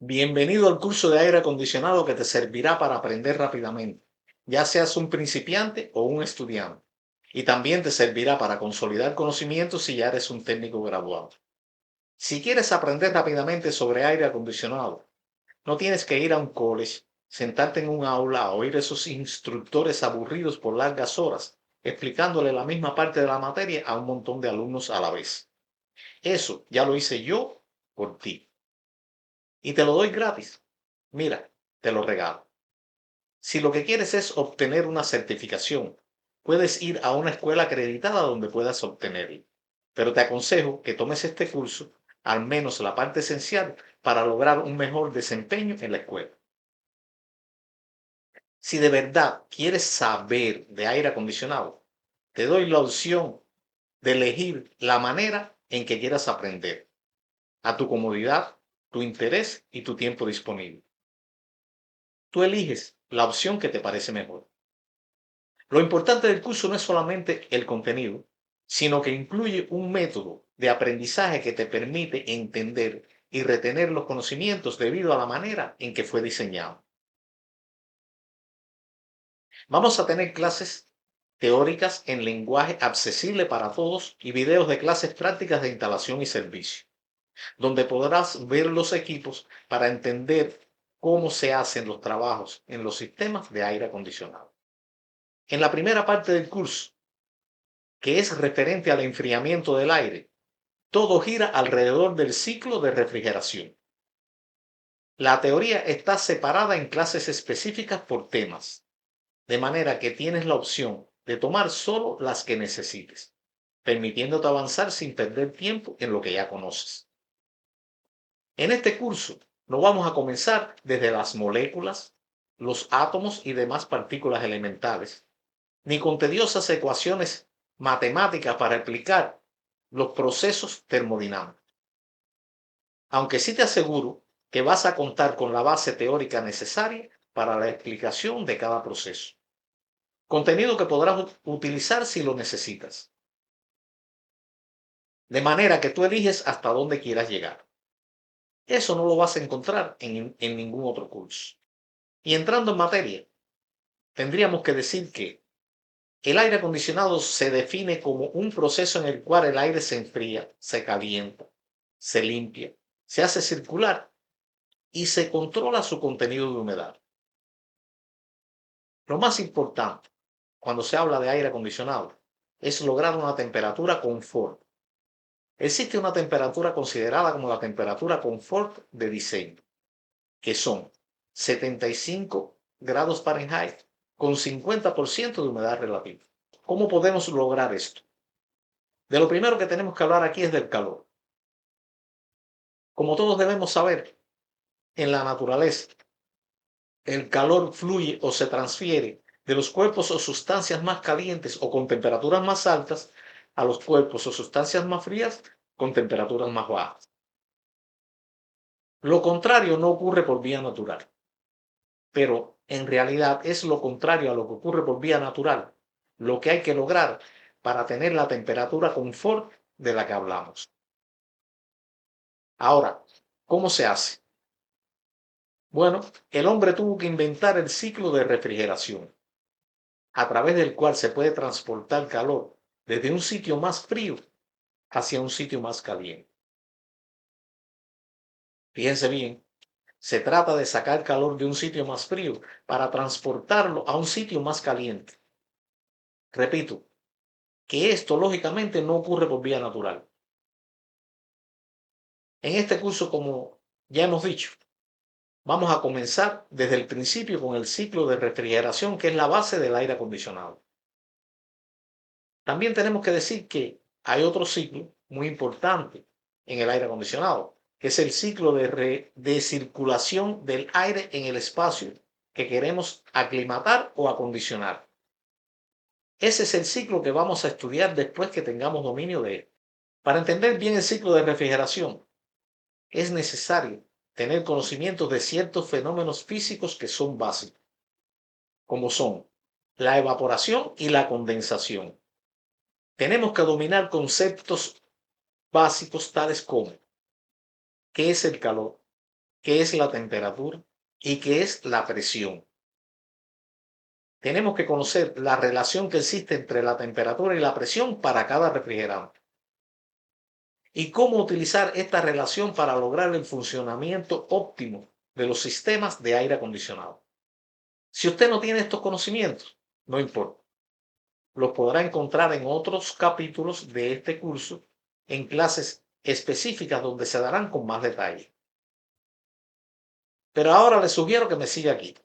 Bienvenido al curso de aire acondicionado que te servirá para aprender rápidamente, ya seas un principiante o un estudiante. Y también te servirá para consolidar conocimientos si ya eres un técnico graduado. Si quieres aprender rápidamente sobre aire acondicionado, no tienes que ir a un college, sentarte en un aula a oír esos instructores aburridos por largas horas, explicándole la misma parte de la materia a un montón de alumnos a la vez. Eso ya lo hice yo por ti. Y te lo doy gratis. Mira, te lo regalo. Si lo que quieres es obtener una certificación, puedes ir a una escuela acreditada donde puedas obtenerlo. Pero te aconsejo que tomes este curso, al menos la parte esencial, para lograr un mejor desempeño en la escuela. Si de verdad quieres saber de aire acondicionado, te doy la opción de elegir la manera en que quieras aprender, a tu comodidad, tu interés y tu tiempo disponible. Tú eliges la opción que te parece mejor. Lo importante del curso no es solamente el contenido, sino que incluye un método de aprendizaje que te permite entender y retener los conocimientos debido a la manera en que fue diseñado. Vamos a tener clases teóricas en lenguaje accesible para todos y videos de clases prácticas de instalación y servicio, donde podrás ver los equipos para entender cómo se hacen los trabajos en los sistemas de aire acondicionado. En la primera parte del curso, que es referente al enfriamiento del aire, todo gira alrededor del ciclo de refrigeración. La teoría está separada en clases específicas por temas, de manera que tienes la opción de tomar solo las que necesites, permitiéndote avanzar sin perder tiempo en lo que ya conoces. En este curso no vamos a comenzar desde las moléculas, los átomos y demás partículas elementales, ni con tediosas ecuaciones matemáticas para explicar los procesos termodinámicos. Aunque sí te aseguro que vas a contar con la base teórica necesaria para la explicación de cada proceso. Contenido que podrás utilizar si lo necesitas. De manera que tú eliges hasta dónde quieras llegar. Eso no lo vas a encontrar en ningún otro curso. Y entrando en materia, tendríamos que decir que el aire acondicionado se define como un proceso en el cual el aire se enfría, se calienta, se limpia, se hace circular y se controla su contenido de humedad. Lo más importante cuando se habla de aire acondicionado es lograr una temperatura confort. Existe una temperatura considerada como la temperatura confort de diseño, que son 75 grados Fahrenheit con 50% de humedad relativa. ¿Cómo podemos lograr esto? De lo primero que tenemos que hablar aquí es del calor. Como todos debemos saber, en la naturaleza, el calor fluye o se transfiere de los cuerpos o sustancias más calientes o con temperaturas más altas a los cuerpos o sustancias más frías con temperaturas más bajas. Lo contrario no ocurre por vía natural, pero en realidad es lo contrario a lo que ocurre por vía natural, lo que hay que lograr para tener la temperatura confort de la que hablamos. Ahora, ¿cómo se hace? Bueno, el hombre tuvo que inventar el ciclo de refrigeración, a través del cual se puede transportar calor desde un sitio más frío hacia un sitio más caliente. Fíjense bien, se trata de sacar calor de un sitio más frío para transportarlo a un sitio más caliente. Repito, que esto lógicamente no ocurre por vía natural. En este curso, como ya hemos dicho, vamos a comenzar desde el principio con el ciclo de refrigeración, que es la base del aire acondicionado. También tenemos que decir que hay otro ciclo muy importante en el aire acondicionado, que es el ciclo de circulación del aire en el espacio que queremos aclimatar o acondicionar. Ese es el ciclo que vamos a estudiar después que tengamos dominio de él. Para entender bien el ciclo de refrigeración, es necesario tener conocimientos de ciertos fenómenos físicos que son básicos, como son la evaporación y la condensación. Tenemos que dominar conceptos básicos tales como ¿qué es el calor? qué es la temperatura y qué es la presión. Tenemos que conocer la relación que existe entre la temperatura y la presión para cada refrigerante y cómo utilizar esta relación para lograr el funcionamiento óptimo de los sistemas de aire acondicionado. Si usted no tiene estos conocimientos, no importa. Los podrá encontrar en otros capítulos de este curso, en clases específicas donde se darán con más detalle. Pero ahora les sugiero que me siga aquí.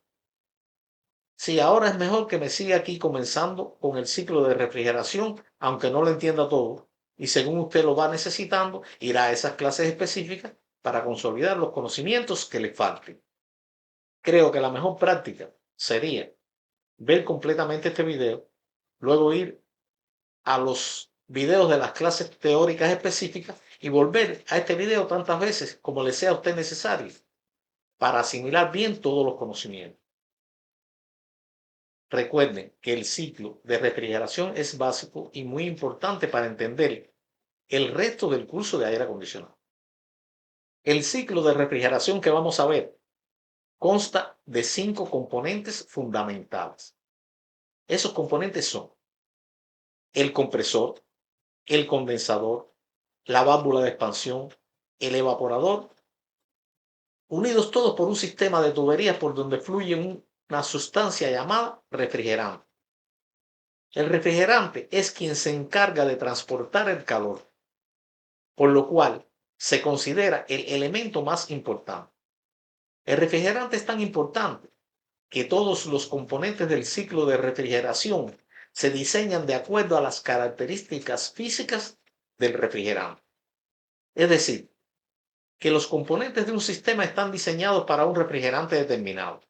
Sí, ahora es mejor que me siga aquí comenzando con el ciclo de refrigeración, aunque no lo entienda todo, y según usted lo va necesitando, irá a esas clases específicas para consolidar los conocimientos que le falten. Creo que la mejor práctica sería ver completamente este video, luego ir a los videos de las clases teóricas específicas y volver a este video tantas veces como le sea a usted necesario para asimilar bien todos los conocimientos. Recuerden que el ciclo de refrigeración es básico y muy importante para entender el resto del curso de aire acondicionado. El ciclo de refrigeración que vamos a ver consta de 5 componentes fundamentales. Esos componentes son el compresor, el condensador, la válvula de expansión, el evaporador, unidos todos por un sistema de tuberías por donde fluye una sustancia llamada refrigerante. El refrigerante es quien se encarga de transportar el calor, por lo cual se considera el elemento más importante. El refrigerante es tan importante que todos los componentes del ciclo de refrigeración se diseñan de acuerdo a las características físicas del refrigerante. Es decir, que los componentes de un sistema están diseñados para un refrigerante determinado.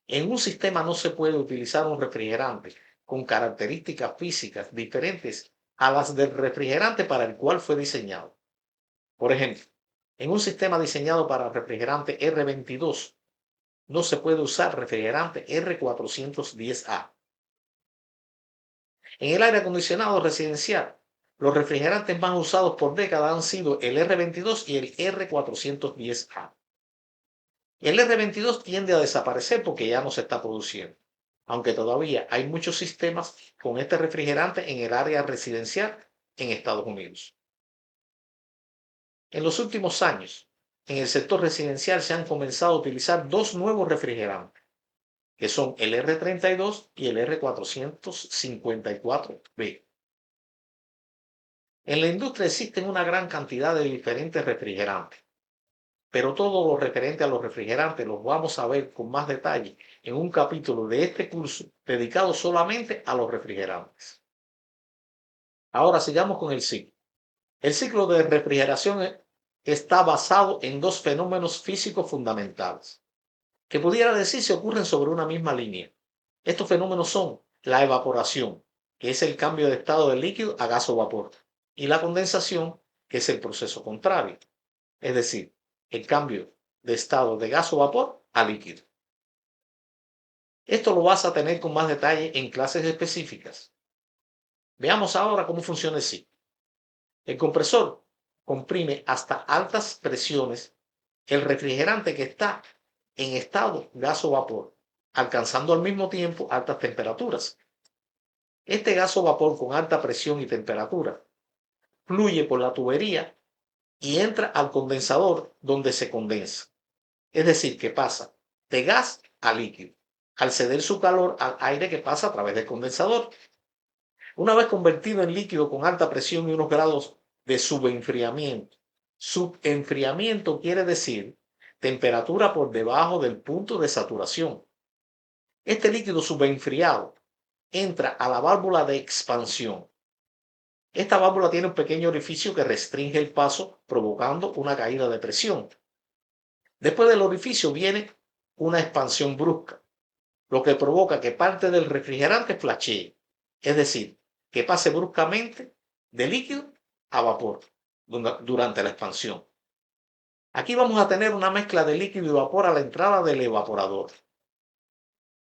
En un sistema no se puede utilizar un refrigerante con características físicas diferentes a las del refrigerante para el cual fue diseñado. Por ejemplo, en un sistema diseñado para refrigerante R22 no se puede usar refrigerante R410A. En el aire acondicionado residencial, los refrigerantes más usados por décadas han sido el R22 y el R410A. El R22 tiende a desaparecer porque ya no se está produciendo, aunque todavía hay muchos sistemas con este refrigerante en el área residencial en Estados Unidos. En los últimos años, en el sector residencial se han comenzado a utilizar dos nuevos refrigerantes, que son el R32 y el R454B. En la industria existen una gran cantidad de diferentes refrigerantes, pero todo lo referente a los refrigerantes los vamos a ver con más detalle en un capítulo de este curso dedicado solamente a los refrigerantes. Ahora sigamos con el ciclo. El ciclo de refrigeración está basado en dos fenómenos físicos fundamentales, que pudiera decirse ocurren sobre una misma línea. Estos fenómenos son la evaporación, que es el cambio de estado del líquido a gas o vapor, y la condensación, que es el proceso contrario, es decir, el cambio de estado de gas o vapor a líquido. Esto lo vas a tener con más detalle en clases específicas. Veamos ahora cómo funciona el ciclo. El compresor comprime hasta altas presiones el refrigerante que está en estado gas o vapor, alcanzando al mismo tiempo altas temperaturas. Este gas o vapor con alta presión y temperatura fluye por la tubería y entra al condensador donde se condensa. Es decir, que pasa de gas a líquido, al ceder su calor al aire que pasa a través del condensador. Una vez convertido en líquido con alta presión y unos grados de subenfriamiento. Subenfriamiento quiere decir temperatura por debajo del punto de saturación. Este líquido subenfriado entra a la válvula de expansión. Esta válvula tiene un pequeño orificio que restringe el paso, provocando una caída de presión. Después del orificio viene una expansión brusca, lo que provoca que parte del refrigerante flashee, es decir, que pase bruscamente de líquido a vapor durante la expansión. Aquí vamos a tener una mezcla de líquido y vapor a la entrada del evaporador.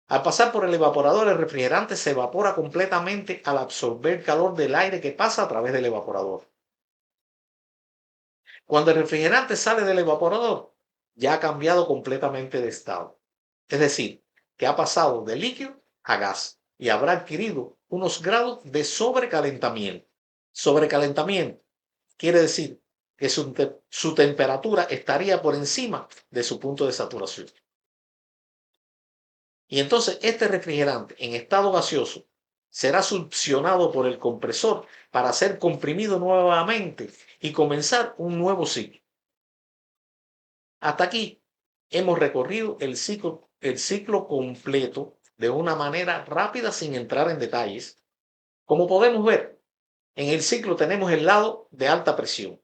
Al pasar por el evaporador, el refrigerante se evapora completamente al absorber calor del aire que pasa a través del evaporador. Cuando el refrigerante sale del evaporador, ya ha cambiado completamente de estado. Es decir, que ha pasado de líquido a gas y habrá adquirido unos grados de sobrecalentamiento. Sobrecalentamiento quiere decir que su temperatura estaría por encima de su punto de saturación. Y entonces este refrigerante en estado gaseoso será succionado por el compresor para ser comprimido nuevamente y comenzar un nuevo ciclo. Hasta aquí hemos recorrido el ciclo completo de una manera rápida sin entrar en detalles. Como podemos ver, en el ciclo tenemos el lado de alta presión,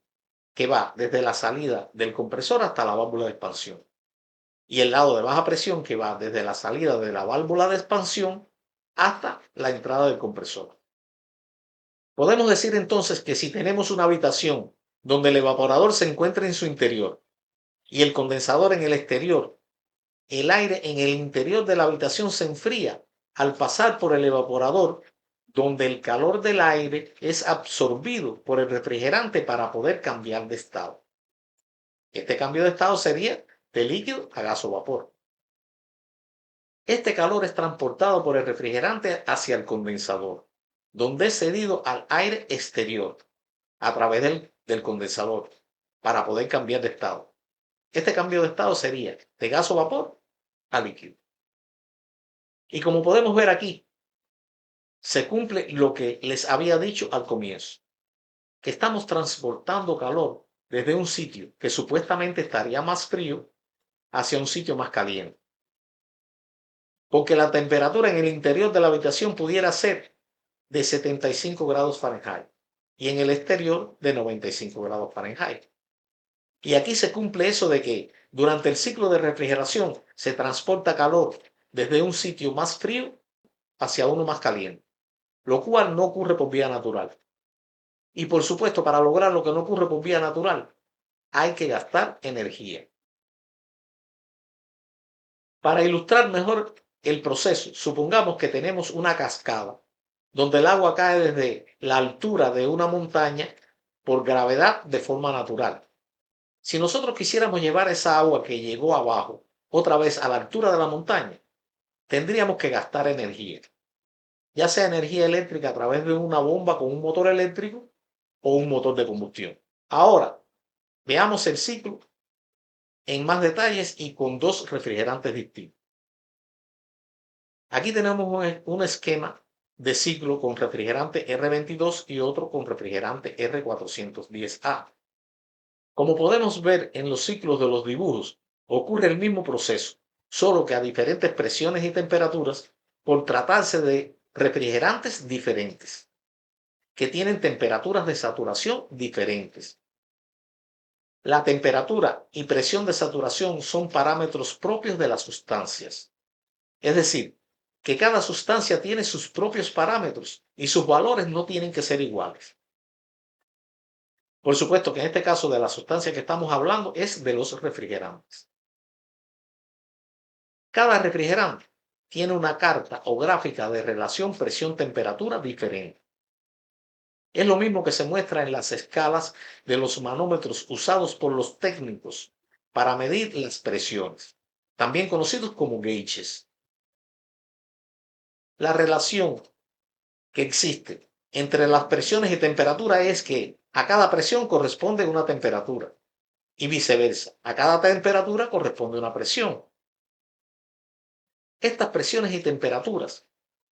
que va desde la salida del compresor hasta la válvula de expansión, y el lado de baja presión, que va desde la salida de la válvula de expansión hasta la entrada del compresor. Podemos decir entonces que si tenemos una habitación donde el evaporador se encuentra en su interior y el condensador en el exterior, el aire en el interior de la habitación se enfría al pasar por el evaporador, donde el calor del aire es absorbido por el refrigerante para poder cambiar de estado. Este cambio de estado sería de líquido a gas o vapor. Este calor es transportado por el refrigerante hacia el condensador, donde es cedido al aire exterior a través del condensador para poder cambiar de estado. Este cambio de estado sería de gas o vapor a líquido. Y como podemos ver aquí, se cumple lo que les había dicho al comienzo, que estamos transportando calor desde un sitio que supuestamente estaría más frío hacia un sitio más caliente. Porque la temperatura en el interior de la habitación pudiera ser de 75 grados Fahrenheit y en el exterior de 95 grados Fahrenheit. Y aquí se cumple eso de que durante el ciclo de refrigeración se transporta calor desde un sitio más frío hacia uno más caliente, lo cual no ocurre por vía natural. Y por supuesto, para lograr lo que no ocurre por vía natural, hay que gastar energía. Para ilustrar mejor el proceso, supongamos que tenemos una cascada donde el agua cae desde la altura de una montaña por gravedad de forma natural. Si nosotros quisiéramos llevar esa agua que llegó abajo otra vez a la altura de la montaña, tendríamos que gastar energía, ya sea energía eléctrica a través de una bomba con un motor eléctrico o un motor de combustión. Ahora, veamos el ciclo en más detalles y con dos refrigerantes distintos. Aquí tenemos un esquema de ciclo con refrigerante R22 y otro con refrigerante R410A. Como podemos ver en los ciclos de los dibujos, ocurre el mismo proceso, solo que a diferentes presiones y temperaturas por tratarse de refrigerantes diferentes, que tienen temperaturas de saturación diferentes. La temperatura y presión de saturación son parámetros propios de las sustancias. Es decir, que cada sustancia tiene sus propios parámetros y sus valores no tienen que ser iguales. Por supuesto que en este caso de la sustancia que estamos hablando es de los refrigerantes. Cada refrigerante tiene una carta o gráfica de relación presión-temperatura diferente. Es lo mismo que se muestra en las escalas de los manómetros usados por los técnicos para medir las presiones, también conocidos como gauges. La relación que existe entre las presiones y temperatura es que a cada presión corresponde una temperatura y viceversa, a cada temperatura corresponde una presión. Estas presiones y temperaturas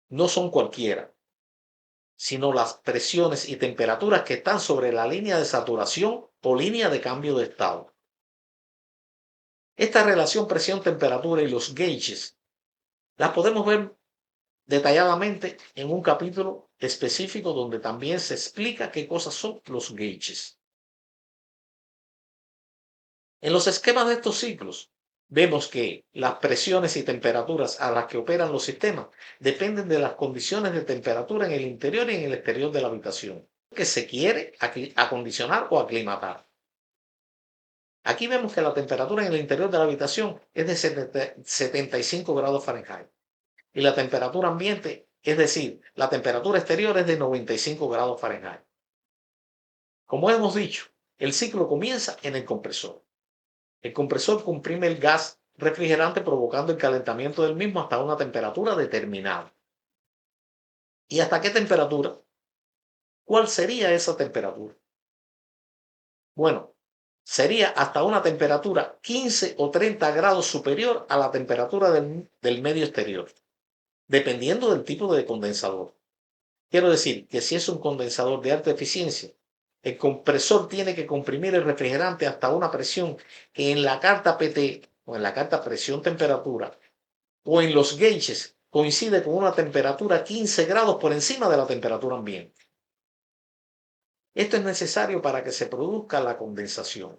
no son cualquiera, sino las presiones y temperaturas que están sobre la línea de saturación o línea de cambio de estado. Esta relación presión-temperatura y los gauges las podemos ver detalladamente en un capítulo específico donde también se explica qué cosas son los gauges. En los esquemas de estos ciclos vemos que las presiones y temperaturas a las que operan los sistemas dependen de las condiciones de temperatura en el interior y en el exterior de la habitación que se quiere acondicionar o aclimatar. Aquí vemos que la temperatura en el interior de la habitación es de 75 grados Fahrenheit y la temperatura ambiente, es decir, la temperatura exterior es de 95 grados Fahrenheit. Como hemos dicho, el ciclo comienza en el compresor. El compresor comprime el gas refrigerante provocando el calentamiento del mismo hasta una temperatura determinada. ¿Y hasta qué temperatura? ¿Cuál sería esa temperatura? Bueno, sería hasta una temperatura 15 o 30 grados superior a la temperatura del medio exterior, dependiendo del tipo de condensador. Quiero decir que si es un condensador de alta eficiencia, el compresor tiene que comprimir el refrigerante hasta una presión que en la carta PT o en la carta presión-temperatura o en los gauges coincide con una temperatura 15 grados por encima de la temperatura ambiente. Esto es necesario para que se produzca la condensación,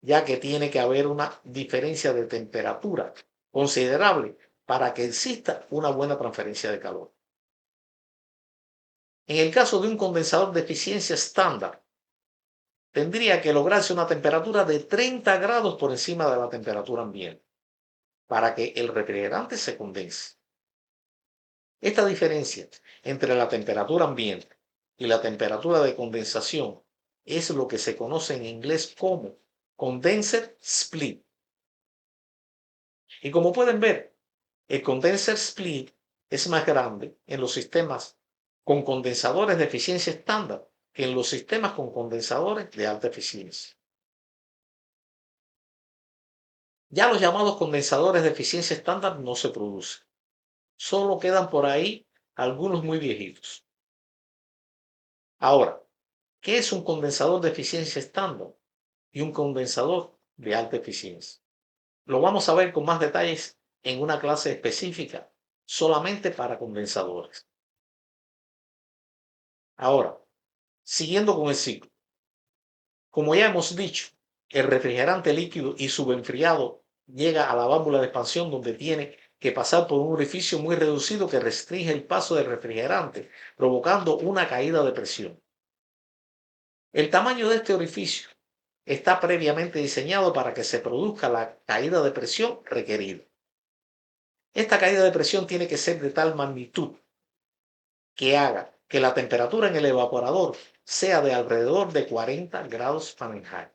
ya que tiene que haber una diferencia de temperatura considerable para que exista una buena transferencia de calor. En el caso de un condensador de eficiencia estándar, tendría que lograrse una temperatura de 30 grados por encima de la temperatura ambiente para que el refrigerante se condense. Esta diferencia entre la temperatura ambiente y la temperatura de condensación es lo que se conoce en inglés como condenser split. Y como pueden ver, el condenser split es más grande en los sistemas con condensadores de eficiencia estándar que en los sistemas con condensadores de alta eficiencia. Ya los llamados condensadores de eficiencia estándar no se producen. Solo quedan por ahí algunos muy viejitos. Ahora, ¿qué es un condensador de eficiencia estándar y un condensador de alta eficiencia? Lo vamos a ver con más detalles en una clase específica solamente para condensadores. Ahora, siguiendo con el ciclo. Como ya hemos dicho, el refrigerante líquido y subenfriado llega a la válvula de expansión donde tiene que pasar por un orificio muy reducido que restringe el paso del refrigerante, provocando una caída de presión. El tamaño de este orificio está previamente diseñado para que se produzca la caída de presión requerida. Esta caída de presión tiene que ser de tal magnitud que haga que la temperatura en el evaporador sea de alrededor de 40 grados Fahrenheit.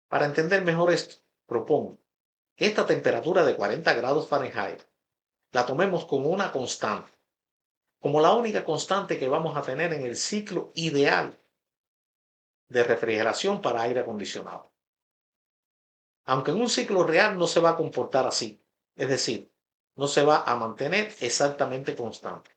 Para entender mejor esto, propongo que esta temperatura de 40 grados Fahrenheit la tomemos como una constante, como la única constante que vamos a tener en el ciclo ideal de refrigeración para aire acondicionado. Aunque en un ciclo real no se va a comportar así, es decir, no se va a mantener exactamente constante.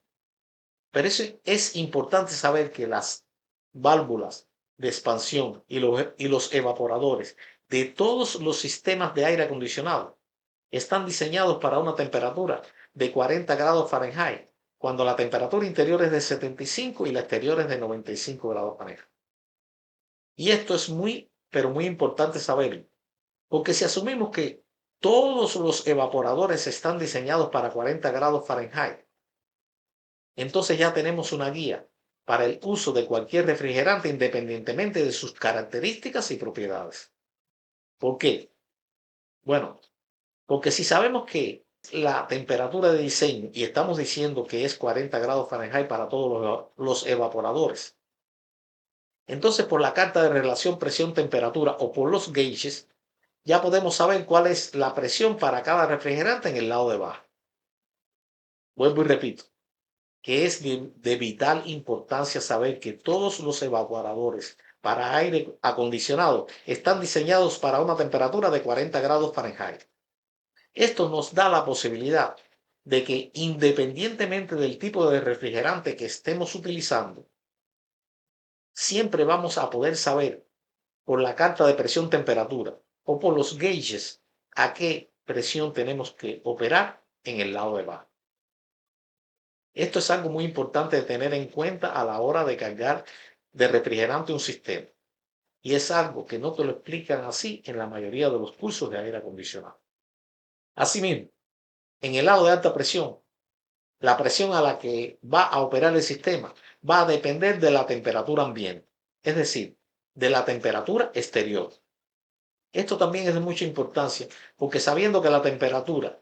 Pero es importante saber que las válvulas de expansión y los evaporadores de todos los sistemas de aire acondicionado están diseñados para una temperatura de 40 grados Fahrenheit, cuando la temperatura interior es de 75 y la exterior es de 95 grados Fahrenheit. Y esto es pero muy importante saberlo, porque si asumimos que todos los evaporadores están diseñados para 40 grados Fahrenheit, entonces ya tenemos una guía para el uso de cualquier refrigerante independientemente de sus características y propiedades. ¿Por qué? Bueno, porque si sabemos que la temperatura de diseño, y estamos diciendo que es 40 grados Fahrenheit para todos los evaporadores, entonces por la carta de relación presión-temperatura o por los gauges, ya podemos saber cuál es la presión para cada refrigerante en el lado de abajo. Vuelvo y repito, que es de vital importancia saber que todos los evaporadores para aire acondicionado están diseñados para una temperatura de 40 grados Fahrenheit. Esto nos da la posibilidad de que independientemente del tipo de refrigerante que estemos utilizando, siempre vamos a poder saber por la carta de presión-temperatura o por los gauges a qué presión tenemos que operar en el lado de abajo. Esto es algo muy importante de tener en cuenta a la hora de cargar de refrigerante un sistema. Y es algo que no te lo explican así en la mayoría de los cursos de aire acondicionado. Asimismo, en el lado de alta presión, la presión a la que va a operar el sistema va a depender de la temperatura ambiente, es decir, de la temperatura exterior. Esto también es de mucha importancia porque sabiendo que la temperatura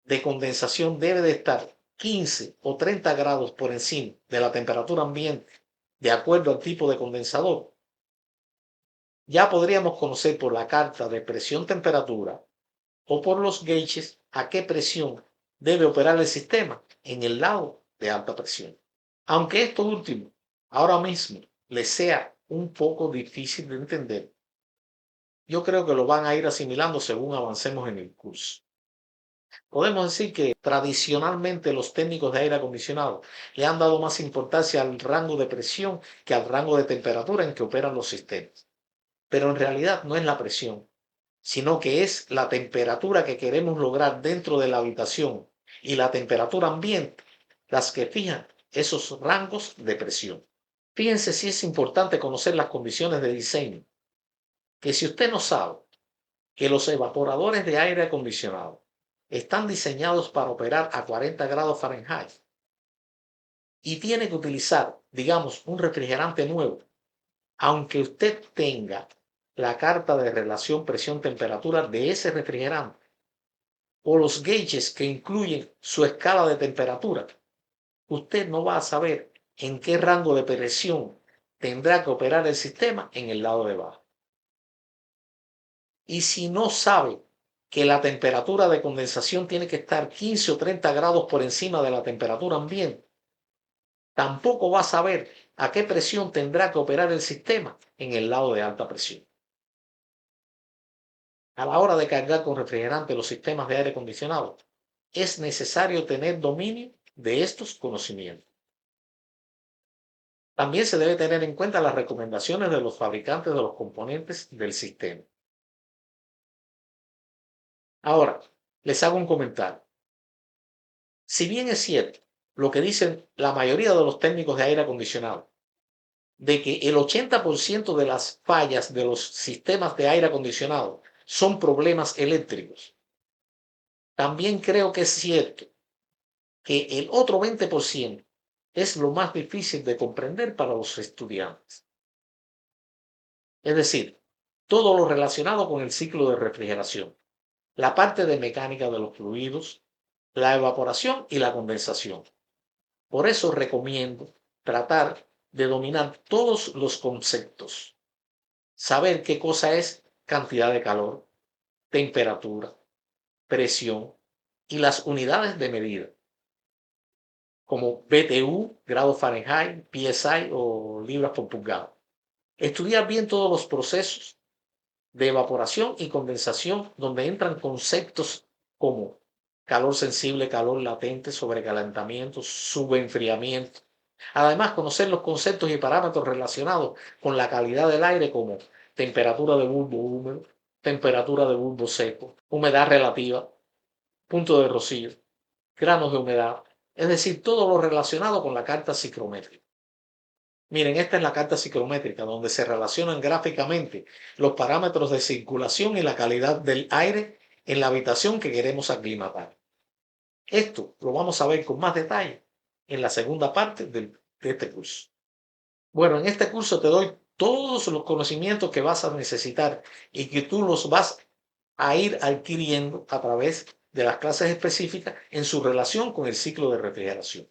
de condensación debe de estar 15 o 30 grados por encima de la temperatura ambiente, de acuerdo al tipo de condensador, ya podríamos conocer por la carta de presión-temperatura o por los gauges a qué presión debe operar el sistema en el lado de alta presión. Aunque esto último ahora mismo les sea un poco difícil de entender, yo creo que lo van a ir asimilando según avancemos en el curso. Podemos decir que tradicionalmente los técnicos de aire acondicionado le han dado más importancia al rango de presión que al rango de temperatura en que operan los sistemas. Pero en realidad no es la presión, sino que es la temperatura que queremos lograr dentro de la habitación y la temperatura ambiente las que fijan esos rangos de presión. Fíjense si es importante conocer las condiciones de diseño, que si usted no sabe que los evaporadores de aire acondicionado están diseñados para operar a 40 grados Fahrenheit y tiene que utilizar, digamos, un refrigerante nuevo, aunque usted tenga la carta de relación presión-temperatura de ese refrigerante o los gauges que incluyen su escala de temperatura, usted no va a saber en qué rango de presión tendrá que operar el sistema en el lado de abajo. Y si no sabe que la temperatura de condensación tiene que estar 15 o 30 grados por encima de la temperatura ambiente, tampoco va a saber a qué presión tendrá que operar el sistema en el lado de alta presión. A la hora de cargar con refrigerante los sistemas de aire acondicionado, es necesario tener dominio de estos conocimientos. También se debe tener en cuenta las recomendaciones de los fabricantes de los componentes del sistema. Ahora, les hago un comentario. Si bien es cierto lo que dicen la mayoría de los técnicos de aire acondicionado, de que el 80% de las fallas de los sistemas de aire acondicionado son problemas eléctricos, también creo que es cierto que el otro 20% es lo más difícil de comprender para los estudiantes. Es decir, todo lo relacionado con el ciclo de refrigeración, la parte de mecánica de los fluidos, la evaporación y la condensación. Por eso recomiendo tratar de dominar todos los conceptos, saber qué cosa es cantidad de calor, temperatura, presión y las unidades de medida, como BTU, grados Fahrenheit, PSI o libras por pulgada. Estudiar bien todos los procesos de evaporación y condensación donde entran conceptos como calor sensible, calor latente, sobrecalentamiento, subenfriamiento. Además, conocer los conceptos y parámetros relacionados con la calidad del aire como temperatura de bulbo húmedo, temperatura de bulbo seco, humedad relativa, punto de rocío, granos de humedad, es decir, todo lo relacionado con la carta psicométrica. Miren, esta es la carta psicométrica donde se relacionan gráficamente los parámetros de circulación y la calidad del aire en la habitación que queremos aclimatar. Esto lo vamos a ver con más detalle en la segunda parte de este curso. Bueno, en este curso te doy todos los conocimientos que vas a necesitar y que tú los vas a ir adquiriendo a través de las clases específicas en su relación con el ciclo de refrigeración.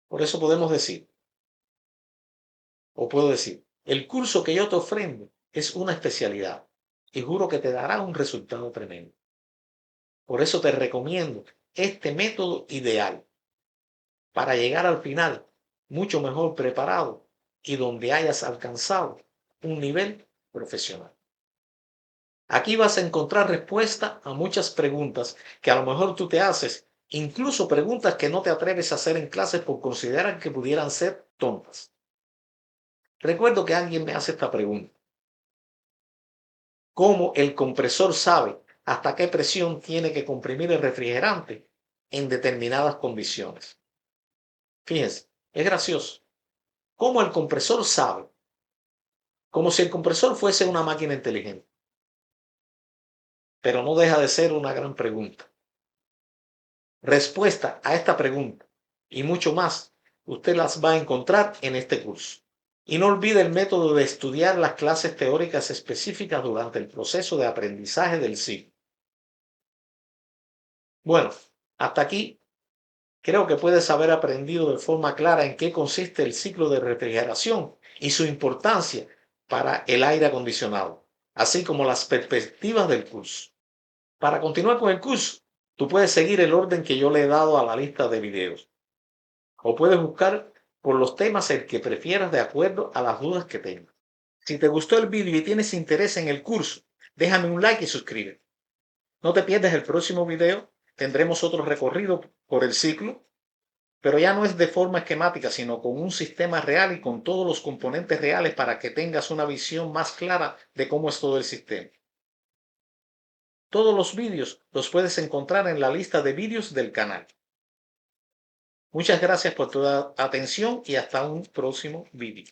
Por eso podemos decir, o puedo decir, el curso que yo te ofrendo es una especialidad y juro que te dará un resultado tremendo. Por eso te recomiendo este método ideal para llegar al final mucho mejor preparado y donde hayas alcanzado un nivel profesional. Aquí vas a encontrar respuesta a muchas preguntas que a lo mejor tú te haces, incluso preguntas que no te atreves a hacer en clases por considerar que pudieran ser tontas. Recuerdo que alguien me hace esta pregunta. ¿Cómo el compresor sabe hasta qué presión tiene que comprimir el refrigerante en determinadas condiciones? Fíjense, es gracioso. ¿Cómo el compresor sabe? Como si el compresor fuese una máquina inteligente. Pero no deja de ser una gran pregunta. Respuesta a esta pregunta y mucho más, usted las va a encontrar en este curso. Y no olvide el método de estudiar las clases teóricas específicas durante el proceso de aprendizaje del ciclo. Bueno, hasta aquí creo que puedes haber aprendido de forma clara en qué consiste el ciclo de refrigeración y su importancia para el aire acondicionado, así como las perspectivas del curso. Para continuar con el curso, tú puedes seguir el orden que yo le he dado a la lista de videos, o puedes buscar por los temas el que prefieras de acuerdo a las dudas que tengas. Si te gustó el vídeo y tienes interés en el curso, déjame un like y suscríbete. No te pierdas el próximo video, tendremos otro recorrido por el ciclo, pero ya no es de forma esquemática, sino con un sistema real y con todos los componentes reales para que tengas una visión más clara de cómo es todo el sistema. Todos los vídeos los puedes encontrar en la lista de vídeos del canal. Muchas gracias por tu atención y hasta un próximo vídeo.